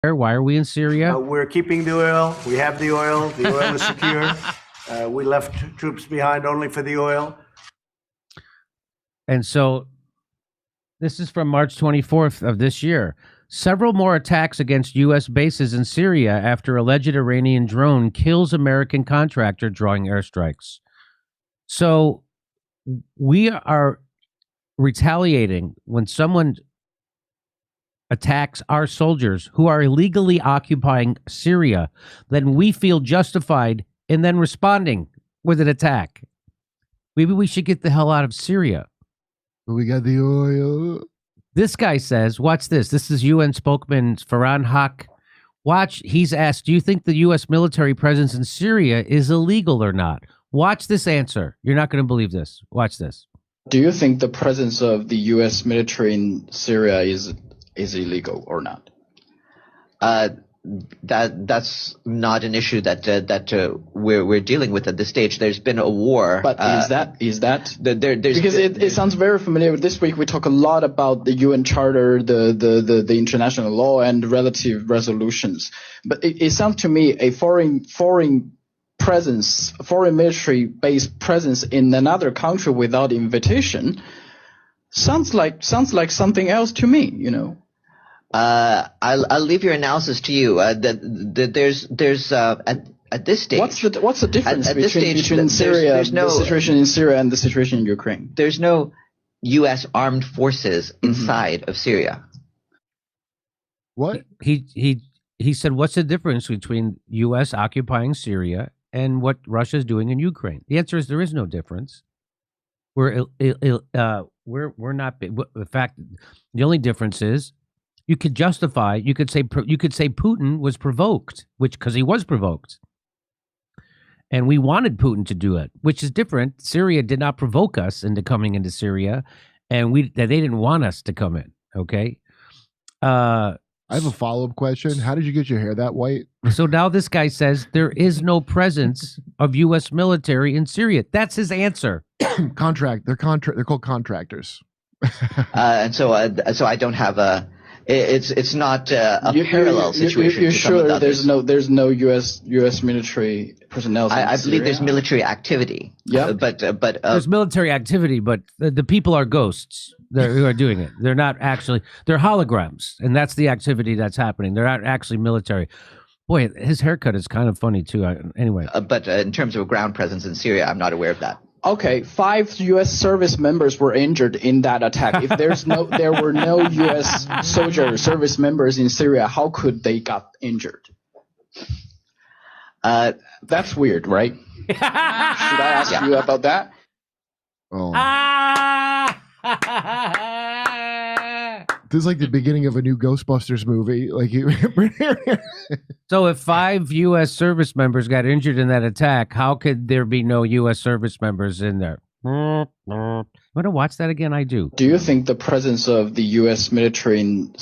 Why are we in Syria? We're keeping the oil. We have the oil. The oil is secure. We left troops behind only for the oil. And so this is from March 24th of this year. Several more attacks against U.S. bases in Syria after alleged Iranian drone kills American contractor drawing airstrikes. So we are retaliating when someone attacks our soldiers who are illegally occupying Syria. Then we feel justified in then responding with an attack. Maybe we should get the hell out of Syria. We got the oil. This guy says, watch this. This is UN spokesman Farhan Haq. Watch, he's asked, do you think the U.S. military presence in Syria is illegal or not? Watch this answer. You're not going to believe this. Watch this. Do you think the presence of the U.S. military in Syria is illegal or not? That's not an issue that we're dealing with at this stage. There's been a war. But is that because it sounds very familiar. This week we talk a lot about the UN Charter, the international law, and relative resolutions. But it sounds to me a foreign presence, foreign military based presence in another country without invitation sounds like something else to me. You know. I'll leave your analysis to you. There's at this stage. What's the difference between Syria, the situation in Syria and the situation in Ukraine? There's no U.S. armed forces inside of Syria. What? He said, what's the difference between U.S. occupying Syria and what Russia's doing in Ukraine? The answer is there is no difference. We're not. In fact, the only difference is you could justify. You could say Putin was provoked, because he was provoked, and we wanted Putin to do it, which is different. Syria did not provoke us into coming into Syria, and they didn't want us to come in. Okay. I have a follow-up question. How did you get your hair that white? So now this guy says there is no presence of U.S. military in Syria. That's his answer. They're called contractors. And so I don't have a. It's not a parallel situation. You're sure there's no U.S. military personnel? I believe there's military activity. Yeah, but there's military activity, but the people are ghosts who are doing it. They're not actually. They're holograms, and that's the activity that's happening. They're not actually military. Boy, his haircut is kind of funny too. Anyway, but in terms of a ground presence in Syria, I'm not aware of that. Okay, 5 U.S. service members were injured in that attack. If there were no U.S. service members in Syria, how could they got injured? That's weird, right? Should I ask you about that? Oh. This is like the beginning of a new Ghostbusters movie. Like you. So if 5 U.S. service members got injured in that attack, how could there be no U.S. service members in there? Want to watch that again? I do. Do you think the presence of the U.S. military in